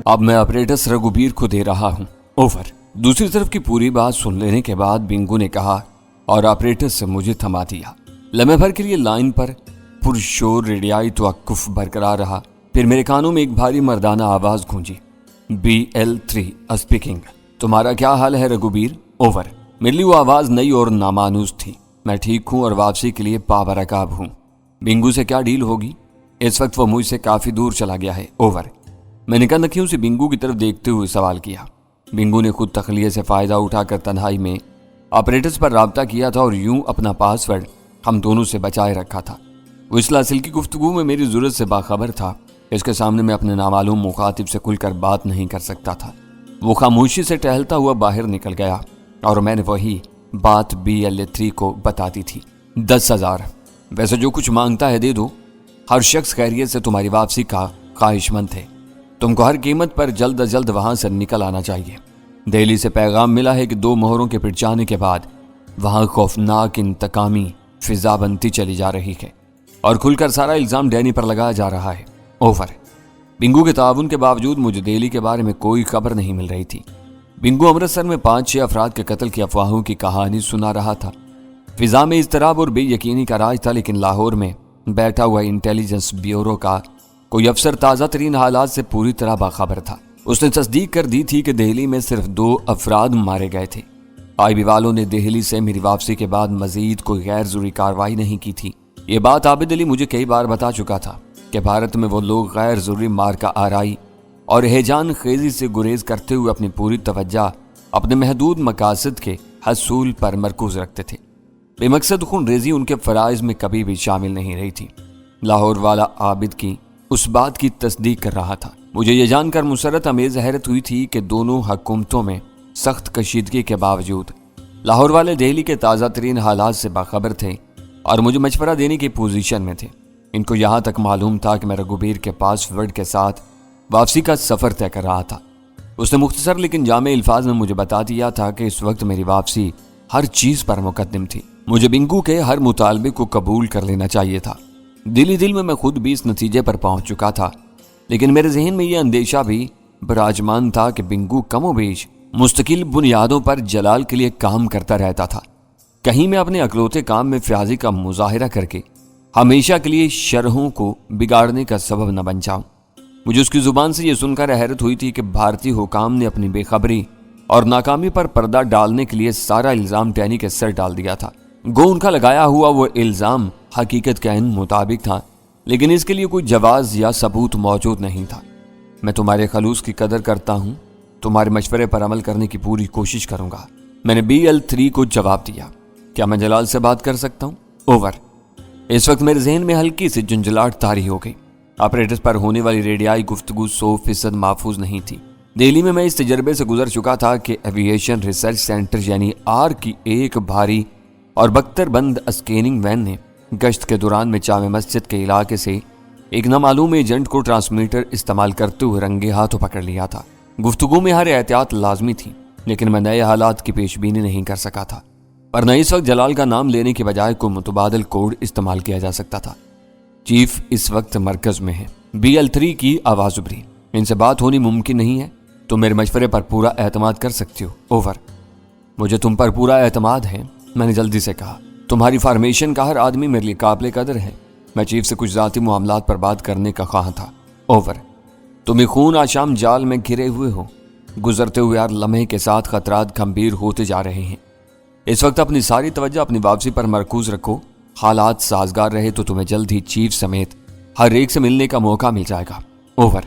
अब मैं ऑपरेटर्स रघुबीर को दे रहा हूँ, ओवर। दूसरी तरफ की पूरी बात सुन लेने के बाद बिंगू ने कहा और ऑपरेटर्स से मुझे थमा दिया। लम्हे भर के लिए लाइन पर पुरशोर रेडियाई तवक्कुफ बरकरार रहा। फिर मेरे कानों में एक भारी मर्दाना आवाज गूंजी, BL3 स्पीकिंग। तुम्हारा क्या हाल है रघुबीर, ओवर। मेरे लिए वो आवाज नई और नामानूस थी। मैं ठीक हूँ और वापसी के लिए पाबरकाब हूँ। बिंगू से क्या डील होगी? इस वक्त वो मुझसे काफी दूर चला गया है, ओवर। मैंने कनखियों से बिंगू की तरफ देखते हुए सवाल किया। बिंगू ने खुद तखलिये से फायदा उठाकर तन्हाई में ऑपरेटर्स पर राब्ता किया था और यूं अपना पासवर्ड हम दोनों से बचाए रखा था। वो इस लासिल की गुफ्तगू में मेरी जरूरत से बाखबर था। इसके सामने मैं अपने नामालूम मुखातिब से खुलकर बात नहीं कर सकता था। वो खामोशी से टहलता हुआ बाहर निकल गया और मैंने वही बात BL3 को बता दी थी। 10,000। वैसे जो कुछ मांगता है दे दो। हर शख्स खैरियत से तुम्हारी वापसी का ख्वाहिशमंद है। तुमको हर कीमत पर जल्द अज जल्द वहां से निकल आना चाहिए। दिल्ली से पैगाम मिला है कि 2 मोहरों के पिट जाने के बाद वहां खौफनाक इंतकामी फिजा बनती चली जा रही है और खुलकर सारा इल्जाम डैनी पर लगाया जा रहा है, ओवर। बिंगू के ताउन के बावजूद मुझे दिल्ली के बारे में कोई खबर नहीं मिल रही थी। बिंगू अमृतसर में 5-6 अफराद के कत्ल की अफवाहों की कहानी सुना रहा था। फिजा में इज़्तिराब और बेयकीनी का राज था, लेकिन लाहौर में बैठा हुआ इंटेलिजेंस ब्यूरो का कोई अफसर ताज़ा तरीन हालात से पूरी तरह बाखबर था। उसने तस्दीक कर दी थी कि दिल्ली में सिर्फ 2 अफराद मारे गए थे। IB वालों ने दिल्ली से मेरी वापसी के बाद मजीद कोई गैर जरूरी कार्रवाई नहीं की थी। ये बात आबिद अली मुझे कई बार बता चुका था कि भारत में वो लोग गैर जरूरी मार का आराई और हेजान खेजी से गुरेज करते हुए अपनी पूरी तवज्जो अपने महदूद मकासद के हसूल पर मरकूज रखते थे। बेमकसद खून रेजी उनके फराइज में कभी भी शामिल नहीं रही थी। लाहौर वाला आबिद की उस बात की तस्दीक कर रहा था। मुझे ये जानकर मुसरत अमेज हैरत हुई थी कि दोनों हुकूमतों में सख्त कशीदगी के बावजूद लाहौर वाले दिल्ली के ताज़ा तरीन हालात से बाखबर थे और मुझे मशवरा देने की पोजीशन में थे। इनको यहाँ तक मालूम था कि मैं रघुबीर के पासवर्ड के साथ वापसी का सफ़र तय कर रहा था। उसने मुख्तसर लेकिन जामे अल्फाज में मुझे बता दिया था कि इस वक्त मेरी वापसी हर चीज़ पर मुकद्दम थी। मुझे बिंगू के हर मुतालबे को कबूल कर लेना चाहिए था। दिल में मैं खुद भी इस नतीजे पर पहुंच चुका था, लेकिन मेरे जहन में यह अंदेशा भी बराजमान था कि बिंगू कमोबेश मुस्तकिल बुनियादों पर जलाल के लिए काम करता रहता था। कहीं मैं अपने अकलौते काम में फ्याजी का मुजाहिरा करके हमेशा के लिए शरहों को बिगाड़ने का सबब न बन जाऊं। मुझे उसकी जुबान से यह सुनकर हैरत हुई थी कि भारतीय हुकाम ने अपनी बेखबरी और नाकामी पर पर्दा डालने के लिए सारा इल्जाम डैनी के सर डाल दिया था। गो उनका लगाया हुआ वो इल्जाम हकीकत के ऐन मुताबिक था, लेकिन इसके लिए कोई जवाज या सबूत मौजूद नहीं था। मैं तुम्हारे खलूस की कदर करता हूँ, तुम्हारे मशवरे पर अमल करने की पूरी कोशिश करूंगा। मैंने BL3 को जवाब दिया। क्या मैं जलाल से बात कर सकता हूँ, ओवर। इस वक्त मेरे जहन में हल्की सी झुंझलाहट तारी हो गई। ऑपरेटर्स पर होने वाली रेडियाई गुफ्तगू 100% महफूज नहीं थी। दिल्ली में मैं इस तजर्बे से गुजर चुका था कि एविएशन रिसर्च सेंटर यानी AR की एक भारी और बख्तरबंद स्कैनिंग वैन ने गश्त के दौरान में जामे मस्जिद के इलाके से एक नामालूम एजेंट को ट्रांसमीटर इस्तेमाल करते हुए रंगे हाथों पकड़ लिया था। गुफ्तगू में हर एहतियात लाजमी थी, लेकिन मैं नए हालात की पेशबीनी नहीं कर सका था। पर न इस वक्त जलाल का नाम लेने के बजाय कोई मुतबादिल कोड इस्तेमाल किया जा सकता था। चीफ इस वक्त मरकज में है। BL3 की आवाज उभरी। इनसे बात होनी मुमकिन नहीं है। तुम मेरे मशवरे पर पूरा एतमाद कर सकती हो, ओवर। मुझे तुम पर पूरा एतमाद है, मैंने जल्दी से कहा। तुम्हारी फॉर्मेशन का हर आदमी मेरे लिए काबिल कदर है। मैं चीफ से कुछ ज़ाती मामलात पर बात करने का ख्वाह था, ओवर। तुम खून आशाम जाल में घिरे हुए हो। गुजरते हुए हर लम्हे के साथ खतरात गंभीर होते जा रहे हैं। इस वक्त अपनी सारी तवज्जो अपनी वापसी पर मरकूज रखो। हालात साजगार रहे तो तुम्हें जल्द ही चीफ समेत हर एक से मिलने का मौका मिल जाएगा, ओवर।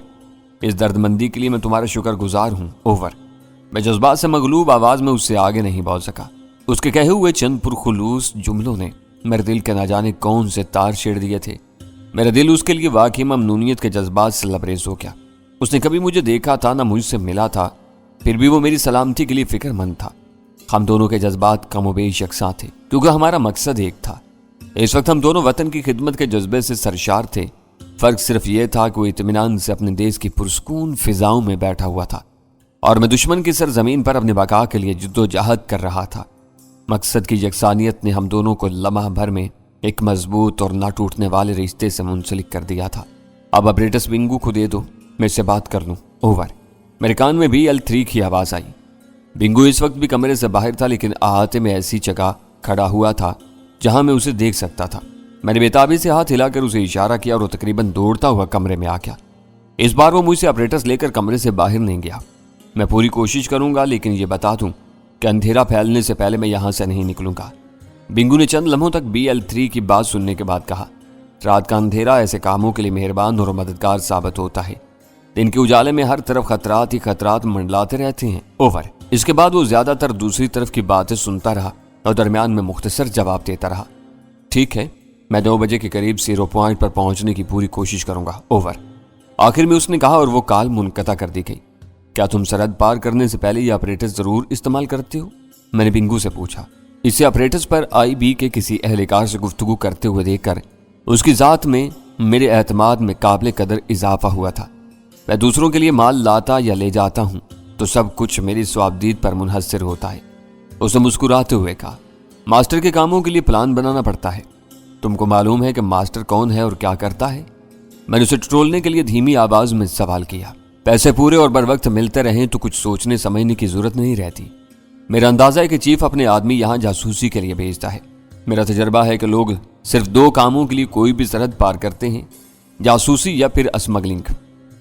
इस दर्दमंदी के लिए मैं तुम्हारा शुक्रगुजार हूँ, ओवर। मैं जज्बात से मगलूब आवाज में उससे आगे नहीं बोल सका। उसके कहे हुए चंद पुरखुलूस जुमलों ने मेरे दिल के ना जाने कौन से तार छेड़ दिए थे। मेरा दिल उसके लिए वाकई ममनूनियत के जज्बात से लबरेज हो गया। उसने कभी मुझे देखा था ना मुझसे मिला था, फिर भी वो मेरी सलामती के लिए फिक्रमंद था। हम दोनों के जज्बात कमोबेश यकसां थे, क्योंकि हमारा मकसद एक था। इस वक्त हम दोनों वतन की खिदमत के जज्बे से सरशार थे। फर्क सिर्फ यह था कि वो इत्मीनान से अपने देश की पुरस्कून फिजाओं में बैठा हुआ था और मैं दुश्मन की सरजमीन पर अपने बका के लिए जद्दोजहद कर रहा था। मकसद की यकसानियत ने हम दोनों को लम्हा भर में एक मजबूत और ना टूटने वाले रिश्ते से मुंसलिक कर दिया था। अब ऑपरेटर्स बिंगू को दे दो, मैं इससे बात कर लूं, ओवर। मेरे कान में BL3 की आवाज आई। बिंगू इस वक्त भी कमरे से बाहर था, लेकिन अहाते में ऐसी जगह खड़ा हुआ था जहां मैं उसे देख सकता था। मैंने बेताबी से हाथ हिलाकर उसे इशारा किया और वो तकरीबन दौड़ता हुआ कमरे में आ गया। इस बार वो मुझसे ऑपरेटर्स लेकर कमरे से बाहर नहीं गया। मैं पूरी कोशिश करूंगा, लेकिन ये बता दूं कि अंधेरा फैलने से पहले मैं यहां से नहीं निकलूंगा। बिंगू ने चंद लम्हों तक BL3 की बात सुनने के बाद कहा, रात का अंधेरा ऐसे कामों के लिए मेहरबान और मददगार साबित होता है। दिन के उजाले में हर तरफ खतरात ही खतरात मंडलाते रहते हैं। ओवर। इसके बाद वो ज्यादातर दूसरी तरफ की बातें सुनता रहा और दरमियान में मुख्तसर जवाब देता रहा। ठीक है, मैं 9 बजे के करीब 0 पॉइंट पर पहुंचने की पूरी कोशिश करूंगा। ओवर। आखिर में उसने कहा और वो कॉल मुनक़ता कर दी गई। क्या तुम सरहद पार करने से पहले ये ऑपरेटर्स जरूर इस्तेमाल करते हो? मैंने बिंगू से पूछा। इसे ऑपरेटर्स पर IB के किसी एहलकार से गुफ्तगू करते हुए देखकर उसकी जात में मेरे एतमाद में काबिल कदर इजाफा हुआ था। मैं दूसरों के लिए माल लाता या ले जाता हूं तो सब कुछ मेरी स्वाबदीद पर मुनहसर होता है। उसने मुस्कुराते हुए कहा, मास्टर के कामों के लिए प्लान बनाना पड़ता है। तुमको मालूम है कि मास्टर कौन है और क्या करता है? मैंने उसे टटोलने के लिए धीमी आवाज में सवाल किया। पैसे पूरे और बर वक्त मिलते रहें तो कुछ सोचने समझने की जरूरत नहीं रहती। मेरा अंदाजा है कि चीफ अपने आदमी यहाँ जासूसी के लिए भेजता है। मेरा तजर्बा है कि लोग सिर्फ 2 कामों के लिए कोई भी सरहद पार करते हैं, जासूसी या फिर स्मगलिंग।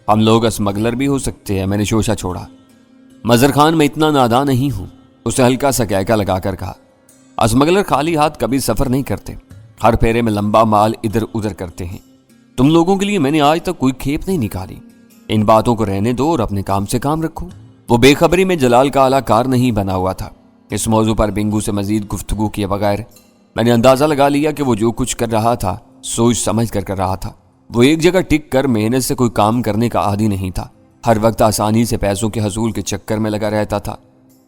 हम लोग स्मगलर भी हो सकते हैं। मैंने शोशा छोड़ा। मजर खान, मैं इतना नादान नहीं हूं, उसे हल्का सा कहका लगाकर कहा। स्मगलर खाली हाथ कभी सफर नहीं करते, हर फेरे में लंबा माल इधर उधर करते हैं। तुम लोगों के लिए मैंने आज तक कोई खेप नहीं निकाली। इन बातों को रहने दो और अपने काम से काम रखो। वो बेखबरी में जलाल का अलाकार नहीं बना हुआ था। इस मौजू पर बिंगू से मजीद गुफ्तगू किए बगैर मैंने अंदाजा लगा लिया कि वो जो कुछ कर रहा था सोच समझ कर रहा था। वो एक जगह टिक कर मेहनत से कोई काम करने का आदी नहीं था। हर वक्त आसानी से पैसों के हसूल के चक्कर में लगा रहता था,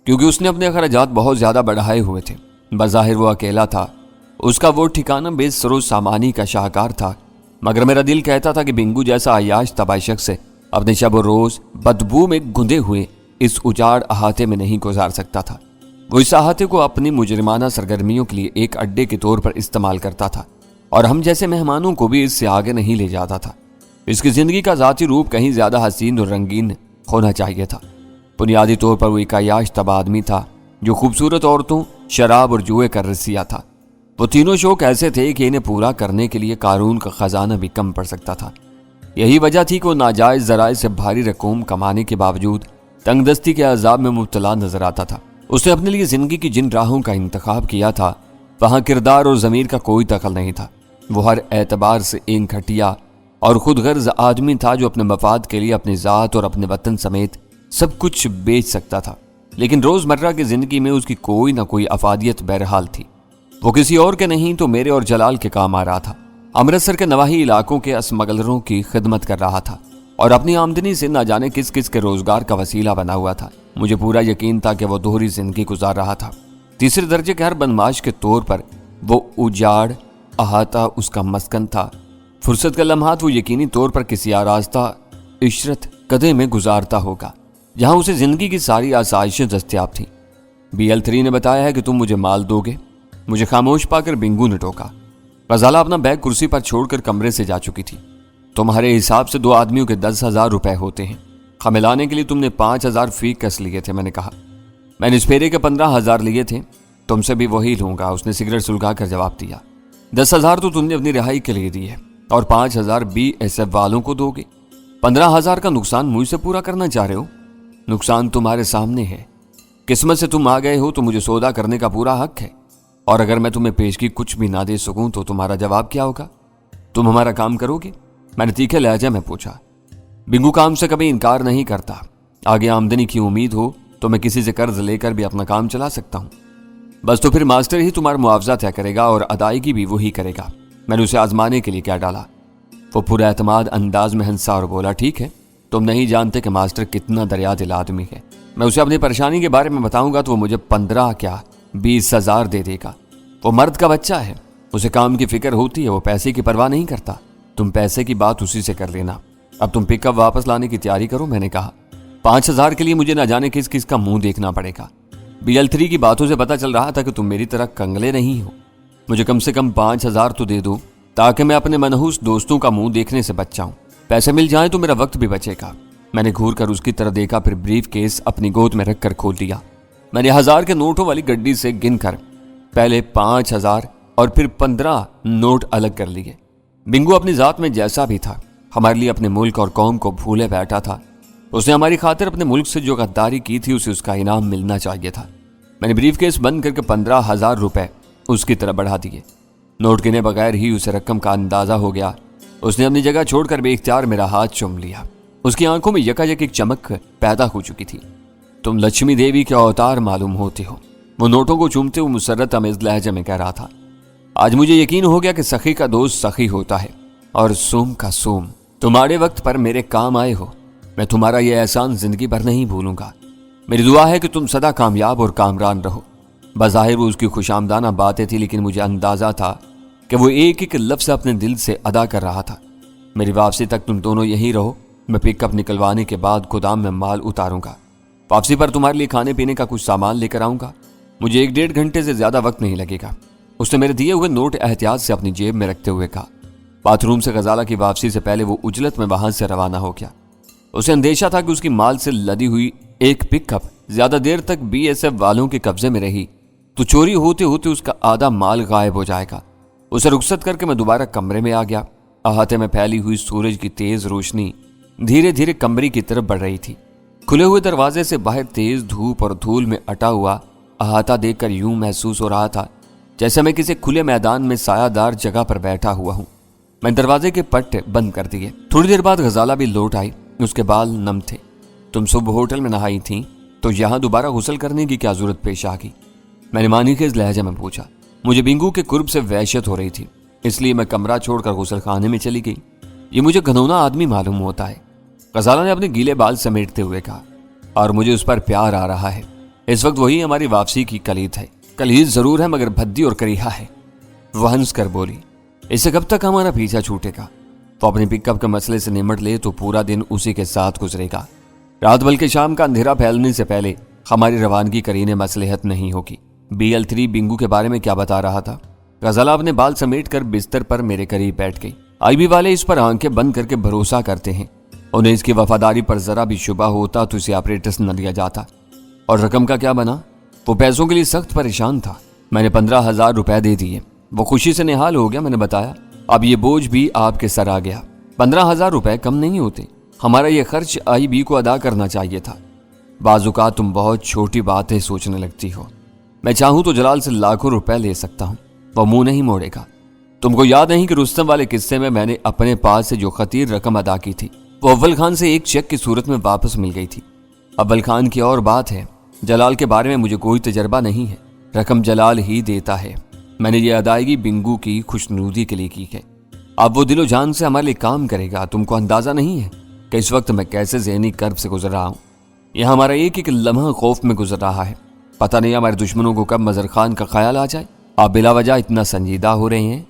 क्योंकि उसने अपने अखराजात बहुत ज्यादा बढ़ाए हुए थे। बज़ाहिर वो अकेला था, उसका वो ठिकाना बेसरो सामानी का शाहकार था, मगर मेरा दिल कहता था कि बिंगू जैसा अयाश तबाह शख्स से अपने शब रोज बदबू में गुंदे हुए इस उजाड़ अहाते में नहीं गुजार सकता था। वो इस अहाते को अपनी मुजरिमाना सरगर्मियों के लिए एक अड्डे के तौर पर इस्तेमाल करता था और हम जैसे मेहमानों को भी इससे आगे नहीं ले जाता था। इसकी जिंदगी का ज़ाती रूप कहीं ज्यादा हसीन और रंगीन होना चाहिए था। बुनियादी तौर पर वो एक अयाश तबाह आदमी था जो खूबसूरत औरतों, शराब और जुए का रसिया था। वो तीनों शौक ऐसे थे कि इन्हें पूरा करने के लिए कानून का खजाना भी कम पड़ सकता था। यही वजह थी कि वो नाजायज जराए से भारी रकूम कमाने के बावजूद तंगदस्ती के अजाब में मुब्तला नजर आता था। उसने अपने लिए जिंदगी की जिन राहों का इंतखाब किया था वहां किरदार और ज़मीर का कोई दखल नहीं था। वो हर एतबार से एक घटिया और खुद गर्ज आदमी था जो अपने मफाद के लिए अपनी ज़ात और अपने वतन समेत सब कुछ बेच सकता था, लेकिन रोज़मर्रा की ज़िंदगी में उसकी कोई ना कोई अफादियत बहरहाल थी। वो किसी और के नहीं तो मेरे और जलाल के काम आ रहा था। अमृतसर के नवाही इलाकों के स्मगलरों की खिदमत कर रहा था और अपनी आमदनी से न जाने किस किस के रोजगार का वसीला बना हुआ था। मुझे पूरा यकीन था कि वो दोहरी जिंदगी गुजार रहा था। तीसरे दर्जे के हर बदमाश के तौर पर वो उजाड़ अहाता उसका मस्कन था। फुर्सत का लम्हात वो यकीनी तौर पर किसी आरास्ता इशरत कदे में गुजारता होगा जहां उसे जिंदगी की सारी आसाइशें दस्तयाब थीं। BL3 ने बताया है कि तुम मुझे माल दोगे। मुझे खामोश पाकर बिंगू ने टोका। गजाला अपना बैग कुर्सी पर छोड़कर कमरे से जा चुकी थी। तुम्हारे हिसाब से 2 आदमियों के 10,000 रुपए होते हैं। खमिलाने के लिए तुमने 5,000 फी कस लिए थे। मैंने कहा। मैंने इस फेरे के 15,000 लिए थे। तुमसे भी वही लूंगा, उसने सिगरेट सुलगा कर जवाब दिया। 10,000 तो तुमने अपनी रिहाई के लिए दिए और 5,000 BSF वालों को दोगे। 15,000 का नुकसान मुझसे पूरा करना चाह रहे हो? नुकसान तुम्हारे सामने है। किस्मत से तुम आ गए हो तो मुझे सौदा करने का पूरा हक है, और अगर मैं तुम्हें पेशगी कुछ भी ना दे सकूं तो तुम्हारा जवाब क्या होगा? तुम हमारा काम करोगे? मैंने तीखे लहजे में पूछा। बिंगू काम से कभी इनकार नहीं करता। आगे आमदनी की उम्मीद हो तो मैं किसी से कर्ज लेकर भी अपना काम चला सकता हूं। बस तो फिर मास्टर ही तुम्हारा मुआवजा तय करेगा और अदायगी भी वही करेगा। मैंने उसे आजमाने के लिए क्या डाला। वो पूरा एतमाद अंदाज में हंसा और बोला, ठीक है, तुम नहीं जानते कि मास्टर कितना दरिया दिल आदमी है। मैं उसे अपनी परेशानी के बारे में बताऊंगा तो वो मुझे 15 क्या 20,000 दे देगा। वो मर्द का बच्चा है, उसे काम की फिक्र होती है, वो पैसे की परवाह नहीं करता। तुम पैसे की बात उसी से कर लेना। अब तुम पिकअप वापस लाने की तैयारी करो। मैंने कहा। 5,000 के लिए मुझे न जाने किस किस का मुंह देखना पड़ेगा। BL3 की बातों से पता चल रहा था कि तुम मेरी तरह कंगले नहीं हो। मुझे कम से कम 5,000 तो दे दो ताकि मैं अपने मनहूस दोस्तों का मुंह देखने से बच जाऊं। पैसे मिल जाए तो मेरा वक्त भी बचेगा। میں نے گھور کر اس کی طرف دیکھا، پھر بریف کیس اپنی گود میں رکھ کر کھول دیا۔ میں نے 1000 کے نوٹوں والی گڈی سے گن کر پہلے 5000 اور پھر 15 نوٹ الگ کر لیے۔ بنگو اپنی ذات میں جیسا بھی تھا، ہمارے لیے اپنے ملک اور قوم کو بھولے بیٹھا تھا۔ اس نے ہماری خاطر اپنے ملک سے جو غداری کی تھی اسے اس کا انعام ملنا چاہیے تھا۔ میں نے بریف کیس بند کر کے 15000 روپے اس کی طرف بڑھا دیے۔ نوٹ گنے بغیر ہی اسے رقم کا اندازہ ہو گیا۔ اس نے اپنی جگہ چھوڑ کر بے اختیار میرا ہاتھ چوم لیا۔ اس کی آنکھوں میں یکایک ایک چمک پیدا ہو چکی تھی۔ تم لکشمی دیوی کے اوتار معلوم ہوتے ہو، وہ نوٹوں کو چومتے ہوئے مسرت آمیز لہجے میں کہہ رہا تھا۔ آج مجھے یقین ہو گیا کہ سخی کا دوست سخی ہوتا ہے اور سوم کا سوم۔ تمہارے وقت پر میرے کام آئے ہو، میں تمہارا یہ احسان زندگی بھر نہیں بھولوں گا۔ میری دعا ہے کہ تم سدا کامیاب اور کامران رہو۔ بظاہر وہ اس کی خوش آمدانہ باتیں تھی، لیکن مجھے اندازہ تھا کہ وہ ایک ایک لفظ اپنے دل سے ادا کر رہا تھا۔ میری واپسی تک تم دونوں یہی رہو، میں پک اپ نکلوانے کے بعد گودام میں مال اتاروں گا۔ واپسی پر تمہارے لیے کھانے پینے کا کچھ سامان لے کر آؤں گا۔ مجھے 1-1.5 گھنٹے سے زیادہ وقت نہیں لگے گا۔ اس نے میرے دیے ہوئے نوٹ احتیاط سے اپنی جیب میں رکھتے ہوئے کہا۔ باتھ روم سے غزالہ کی واپسی سے پہلے وہ اجلت میں وہاں سے روانہ ہو گیا۔ اسے اندیشہ تھا کہ اس کی مال سے لدی ہوئی ایک پک اپ زیادہ دیر تک BSF والوں کے قبضے میں رہی تو چوری ہوتے ہوتے اس کا آدھا مال غائب ہو جائے گا۔ اسے رخصت کر کے میں دوبارہ کمرے میں آ گیا۔ احاطے میں پھیلی ہوئی سورج کی تیز روشنی دھیرے دھیرے کمرے کی طرف بڑھ رہی تھی۔ کھلے ہوئے دروازے سے باہر تیز دھوپ اور دھول میں اٹا ہوا احاطہ دیکھ کر یوں محسوس ہو رہا تھا جیسے میں کسی کھلے میدان میں سایہ دار جگہ پر بیٹھا ہوا ہوں۔ میں دروازے کے پٹ بند کر دیے۔ تھوڑی دیر بعد غزالہ بھی لوٹ آئی۔ اس کے بال نم تھے۔ تم صبح ہوٹل میں نہائی تھیں تو یہاں دوبارہ غسل کرنے کی کیا ضرورت پیش آ گئی؟ میں نے مانی خیز لہجے میں پوچھا۔ مجھے بنگو کے قرب سے وحشت ہو رہی تھی، اس لیے میں کمرہ چھوڑ کر غسل خانے میں چلی گئی۔ یہ مجھے گھنونا آدمی معلوم ہوتا ہے، غزالہ نے اپنے گیلے بال سمیٹتے ہوئے کہا، اور مجھے اس پر پیار آ رہا ہے۔ اس وقت وہی ہماری واپسی کی کلید ہے۔ کلید ضرور ہے مگر بھدی اور کریہا ہے۔ وہ ہنس کر بولی، اس سے کب تک ہمارا پیچھا چھوٹے گا؟ وہ اپنی پک اپ کے مسئلے سے نمٹ لے تو پورا دن اسی کے ساتھ گزرے گا۔ رات بلکہ شام کا اندھیرا پھیلنے سے پہلے ہماری روانگی کرینے مصلحت نہیں ہوگی۔ BL3 بنگو کے بارے میں کیا بتا رہا تھا؟ غزالہ اپنے بال سمیٹ کر بستر پر میرے قریب بیٹھ گئی۔ IB والے اس پر آنکھیں بند کر کے بھروسہ کرتے ہیں۔ انہیں اس کی وفاداری پر ذرا بھی شبہ ہوتا تو اسے آپریٹس نہ لیا جاتا۔ اور رقم کا کیا بنا؟ وہ پیسوں کے لیے سخت پریشان تھا۔ میں نے 15,000 روپے دے دیے۔ وہ خوشی سے نہال ہو گیا۔ میں نے بتایا، اب یہ بوجھ بھی آپ کے سر آ گیا۔ 15,000 روپے کم نہیں ہوتے، ہمارا یہ خرچ IB کو ادا کرنا چاہیے تھا۔ بعض اوقات تم بہت چھوٹی باتیں سوچنے لگتی ہو۔ میں چاہوں تو جلال سے لاکھوں روپے لے سکتا ہوں، وہ منہ نہیں موڑے گا۔ تم کو یاد نہیں کہ رستم والے قصے میں میں نے اپنے پاس سے جو خطیر رقم ادا کی تھی وہ اول خان سے ایک چیک کی صورت میں واپس مل گئی تھی۔ اول خان کی اور بات ہے، جلال کے بارے میں مجھے کوئی تجربہ نہیں ہے، رقم جلال ہی دیتا ہے۔ میں نے یہ ادائیگی بنگو کی خوشنودی کے لیے کی ہے۔ اب وہ دل و جان سے ہمارے لیے کام کرے گا۔ تم کو اندازہ نہیں ہے کہ اس وقت میں کیسے ذہنی کرب سے گزر رہا ہوں۔ یہ ہمارا ایک ایک لمحہ خوف میں گزر رہا ہے۔ پتہ نہیں ہمارے دشمنوں کو کب مظہر خان کا خیال آ جائے۔ آپ بلا وجہ اتنا سنجیدہ ہو رہے ہیں۔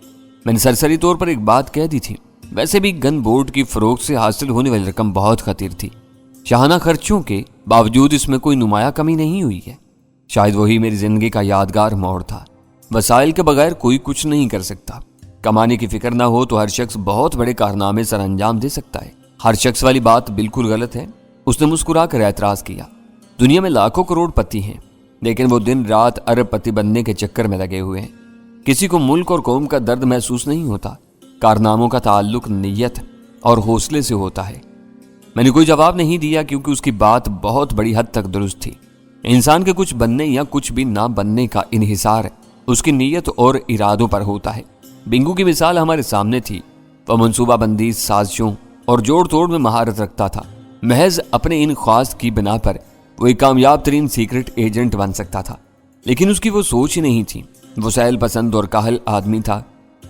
میں نے سرسری طور پر ایک بات کہہ دی تھی، ویسے بھی گن بورڈ کی فروخت سے حاصل ہونے والی رقم بہت خطیر تھی۔ شاہانہ خرچوں کے باوجود اس میں کوئی نمایاں کمی نہیں ہوئی ہے۔ شاید وہی میری زندگی کا یادگار موڑ تھا۔ وسائل کے بغیر کوئی کچھ نہیں کر سکتا۔ کمانے کی فکر نہ ہو تو ہر شخص بہت بڑے کارنامے سر انجام دے سکتا ہے۔ ہر شخص والی بات بالکل غلط ہے۔ اس نے مسکرا کر اعتراض کیا، دنیا میں لاکھوں کروڑ پتی ہیں، لیکن وہ دن رات ارب پتی بننے کے چکر میں لگے ہوئے ہیں۔ کسی کو ملک اور قوم کا درد محسوس نہیں ہوتا۔ کارناموں کا تعلق نیت اور حوصلے سے ہوتا ہے۔ میں نے کوئی جواب نہیں دیا کیونکہ اس کی بات بہت بڑی حد تک درست تھی۔ انسان کے کچھ بننے یا کچھ بھی نہ بننے کا انحصار اس کی نیت اور ارادوں پر ہوتا ہے۔ بنگو کی مثال ہمارے سامنے تھی۔ وہ منصوبہ بندی، سازشوں اور جوڑ توڑ میں مہارت رکھتا تھا۔ محض اپنے ان خواص کی بنا پر وہ ایک کامیاب ترین سیکرٹ ایجنٹ بن سکتا تھا، لیکن اس کی وہ سوچ ہی نہیں تھی۔ وہ سہل پسند اور کاہل آدمی تھا۔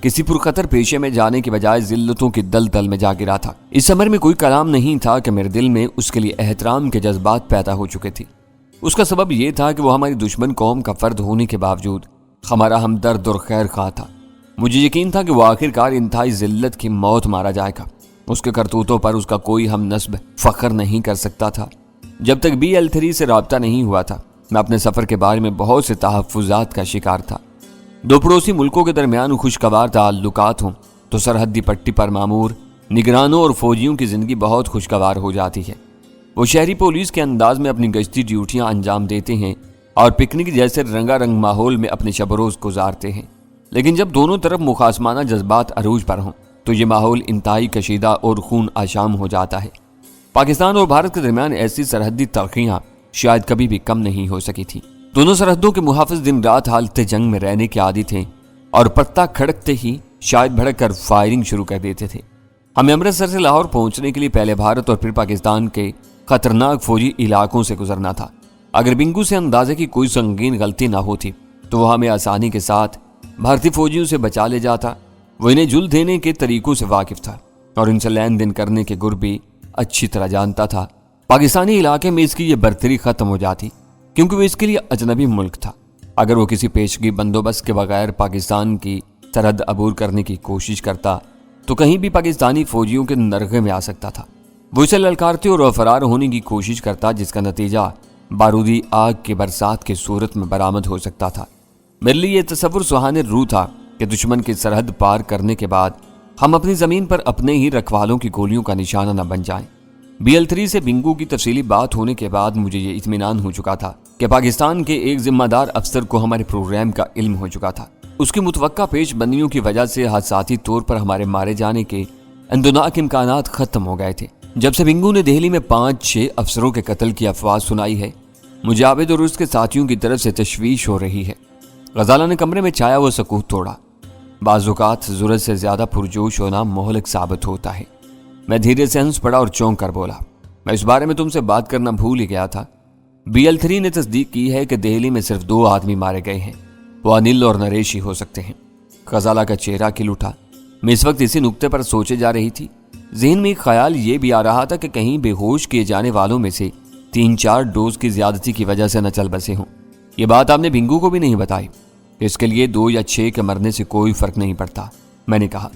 کسی پرخطر پیشے میں جانے کے بجائے ذلتوں کی دلدل میں جا گرا تھا۔ اس عمر میں کوئی کلام نہیں تھا کہ میرے دل میں اس کے لیے احترام کے جذبات پیدا ہو چکے تھے۔ اس کا سبب یہ تھا کہ وہ ہماری دشمن قوم کا فرد ہونے کے باوجود ہمارا ہمدرد اور خیر خواہ تھا۔ مجھے یقین تھا کہ وہ آخرکار انتہائی ذلت کی موت مارا جائے گا۔ اس کے کرتوتوں پر اس کا کوئی ہم نسب فخر نہیں کر سکتا تھا۔ جب تک BL3 سے رابطہ نہیں ہوا تھا، میں اپنے سفر کے بارے میں بہت سے تحفظات کا شکار تھا۔ دو پڑوسی ملکوں کے درمیان خوشگوار تعلقات ہوں تو سرحدی پٹی پر مامور نگرانوں اور فوجیوں کی زندگی بہت خوشگوار ہو جاتی ہے۔ वो शहरी पुलिस के अंदाज में अपनी गश्ती ड्यूटियां अंजाम देते हैं और पिकनिक जैसे रंगारंग माहौल में अपने शब-रोज गुजारते हैं। लेकिन जब दोनों तरफ मुखासमाना जज्बात अरूज पर हों तो ये माहौल इंतहाई कशीदा और खून आशाम हो जाता है। पाकिस्तान और भारत के दरमियान ऐसी सरहदी तलखियां शायद कभी भी कम नहीं हो सकी थी। दोनों सरहदों के मुहाफिज दिन रात हालत जंग में रहने के आदी थे और पत्ता खड़कते ही शायद भड़क कर फायरिंग शुरू कर देते थे। हमें अमृतसर से लाहौर पहुंचने के लिए पहले भारत और फिर पाकिस्तान के खतरनाक फौजी इलाकों से गुजरना था। अगर बिंगू से अंदाजे की कोई संगीन गलती ना होती तो वह हमें आसानी के साथ भारतीय फौजियों से बचा ले जाता। वो इन्हें जुल्म देने के तरीकों से वाकिफ था और इनसे लेन देन करने के गुर भी अच्छी तरह जानता था। पाकिस्तानी इलाके में इसकी ये बर्तरी खत्म हो जाती क्योंकि वो इसके लिए अजनबी मुल्क था। अगर वो किसी पेशगी बंदोबस्त के बगैर पाकिस्तान की सरहद अबूर करने की कोशिश करता तो कहीं भी पाकिस्तानी फौजियों के नरगे में आ सकता था। वो इसे ललकारते और फरार होने की कोशिश करता जिसका नतीजा बारूदी आग के बरसात की सूरत में बरामद हो सकता था। मेरे लिए यह तसव्वुर सुहाने रूह था कि दुश्मन की सरहद पार करने के बाद हम अपनी जमीन पर अपने ही रखवालों की गोलियों का निशाना न बन जाएं। BL3 से बिंगू की तफसीली बात होने के बाद मुझे ये इत्मीनान हो चुका था कि पाकिस्तान के एक जिम्मेदार अफसर को हमारे प्रोग्राम का इल्म हो चुका था। उसकी मुतवक्का पेशबंदियों की वजह से हादसाती तौर पर हमारे मारे जाने के अंदुनाक इम्कानात खत्म हो गए थे। जब से बिंगू ने दिल्ली में 5-6 अफसरों के कत्ल की अफवाह सुनाई है मुझे आबिद और उसके साथियों की तरफ से तशवीश हो रही है। गजाला ने कमरे में छाया वो सकूत तोड़ा। बाज़-औक़ात ज़रूरत से ज्यादा पुरजोश होना मोहलक साबित होता है। मैं धीरे से हंस पड़ा और चौंक कर बोला, मैं इस बारे में तुमसे बात करना भूल ही गया था। BL3 ने तस्दीक की है कि दिल्ली में सिर्फ 2 आदमी मारे गए हैं। वो अनिल और नरेश ही हो सकते हैं। गजाला का चेहरा खिल उठा। मैं इस वक्त इसी नुक्ते पर सोचे जा रही थी। ज़हन में एक ख्याल ये भी आ रहा था कि कहीं बेहोश किए जाने वालों में से 3-4 डोज की ज्यादती की वजह से न चल बसे हों। ये बात आपने बिंगू को भी नहीं बताई। इसके लिए 2 या 6 के मरने से कोई फर्क नहीं पड़ता, मैंने कहा।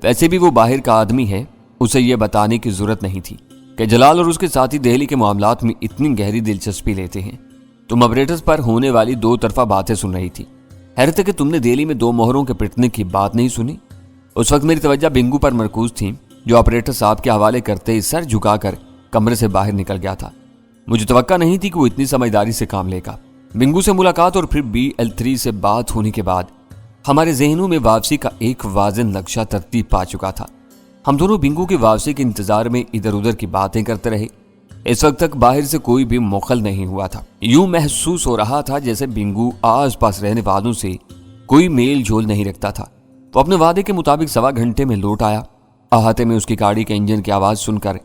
वैसे भी वो बाहर का आदमी है, उसे यह बताने की जरूरत नहीं थी कि जलाल और उसके साथी दिल्ली के मामलात में इतनी गहरी दिलचस्पी लेते हैं। तुम ऑपरेटर्स पर होने वाली 2 तरफा बातें सुन रही थी। हैरत है कि तुमने दिल्ली में 2 मोहरों के पिटने की बात नहीं सुनी। उस वक्त मेरी तवज्जो बिंगू पर मरकूज थी जो ऑपरेटर साहब के हवाले करते ही सर झुकाकर कमरे से बाहर निकल गया था। मुझे तवक्का नहीं थी कि वो इतनी समझदारी से काम लेगा। बिंगू से मुलाकात और फिर BL3 से बात होने के बाद हमारे जहनों में वापसी का एक वाज़ेह नक्शा तरतीब पा चुका था। हम दोनों बिंगू की वापसी के इंतजार में इधर उधर की बातें करते रहे। इस वक्त तक बाहर से कोई भी मुखल नहीं हुआ था। यूं महसूस हो रहा था जैसे बिंगू आस पास रहने वालों से कोई मेल झोल नहीं रखता था। वो अपने वादे के मुताबिक 1.25 घंटे में लौट आया। अहाते में उसकी गाड़ी के इंजन की आवाज़ सुनकर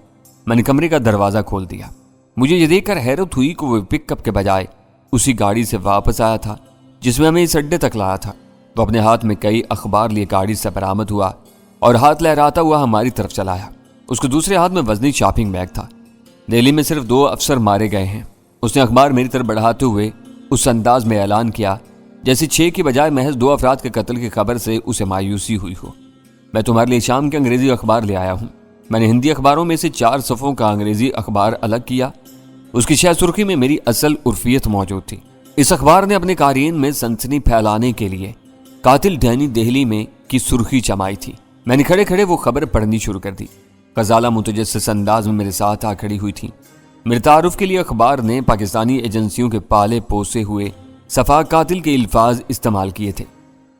मैंने कमरे का दरवाज़ा खोल दिया। मुझे ये देखकर हैरत हुई कि वो पिकअप के बजाय उसी गाड़ी से वापस आया था जिसमें हमें इस अड्डे तक लाया था। वो अपने हाथ में कई अखबार लिए गाड़ी से बरामद हुआ और हाथ लहराता हुआ हमारी तरफ चलाया। उसके दूसरे हाथ में वजनी शॉपिंग बैग था। दिल्ली में सिर्फ 2 अफसर मारे गए हैं। उसने अखबार मेरी तरफ बढ़ाते हुए उस अंदाज में ऐलान किया जैसे 6 की बजाय महज 2 अफराद के कत्ल की खबर से उसे मायूसी हुई हो। मैं तुम्हारे लिए शाम के अंग्रेजी अखबार ले आया हूँ। मैंने हिंदी अखबारों में से 4 सफ़ों का अंग्रेजी अखबार अलग किया। उसकी शायद सुर्खी में मेरी असल उर्फियत मौजूद थी। इस अखबार ने अपने कारीन में सनसनी फैलाने के लिए कातिल डैनी दिल्ली में की सुर्खी जमाई थी। मैंने खड़े खड़े वो खबर पढ़नी शुरू कर दी। गजाला मुतजस्सिस अंदाज में मेरे साथ आ खड़ी हुई थी। मेरे तारुफ के लिए अखबार ने पाकिस्तानी एजेंसियों के पाले पोसे हुए सफा कातिल के अल्फाज इस्तेमाल किए थे।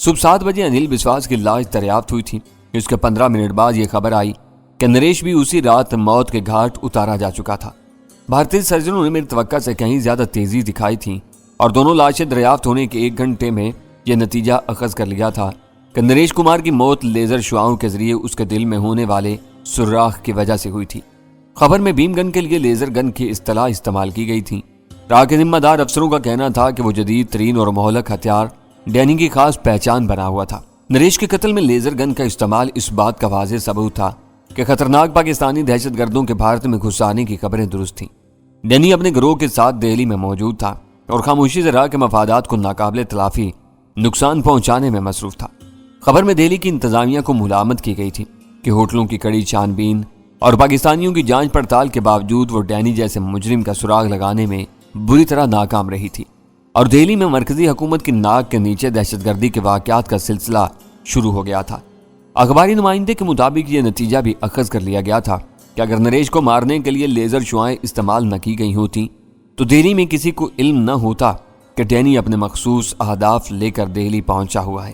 सुबह 7 बजे अनिल बिस्वास की लाश दरियाफ्त हुई थी। उसके 15 मिनट बाद यह खबर आई कि नरेश भी उसी रात मौत के घाट उतारा जा चुका था। भारतीय सर्जनों ने मेरी तवक्का से कहीं ज्यादा तेजी दिखाई थी और दोनों लाशें दरियाफ्त होने के 1 घंटे में यह नतीजा अखज़ कर लिया था कि नरेश कुमार की मौत लेजर शुआओं के जरिए उसके दिल में होने वाले सुराख की वजह से हुई थी। खबर में बीम गन के लिए लेजर गन की इस्तेलाह इस्तेमाल की गई थी। राह के जिम्मेदार अफसरों का कहना था कि वो जदीद तरीन और मोहलक हथियार डैनी की खास पहचान बना हुआ था। नरेश के कत्ल में लेजर गन का इस्तेमाल इस बात का वाज़ेह सबूत था कि खतरनाक पाकिस्तानी दहशतगर्दों के भारत में घुस आने की खबरें दुरुस्त थीं। डैनी अपने गिरोह के साथ दिल्ली में मौजूद था और खामोशी से राह के मफादात को नाकाबिले तलाफी नुकसान पहुंचाने में मसरूफ था। खबर में दिल्ली की इंतजामिया को मुलामत की गई थी कि होटलों की कड़ी छानबीन और पाकिस्तानियों की जांच पड़ताल के बावजूद वो डैनी जैसे मुजरिम का सुराग लगाने में बुरी तरह नाकाम रही थी और दिल्ली में मरकजी हुकूमत की नाक के नीचे दहशतगर्दी के वाकयात का सिलसिला शुरू हो गया था। अखबारी नुमाइंदे के मुताबिक ये नतीजा भी अखज़ कर लिया गया था کہ اگر نریش کو مارنے کے لیے لیزر شعائیں استعمال نہ کی گئی ہوتی تو دہلی میں کسی کو علم نہ ہوتا کہ ڈینی اپنے مخصوص اہداف لے کر دہلی پہنچا ہوا ہے۔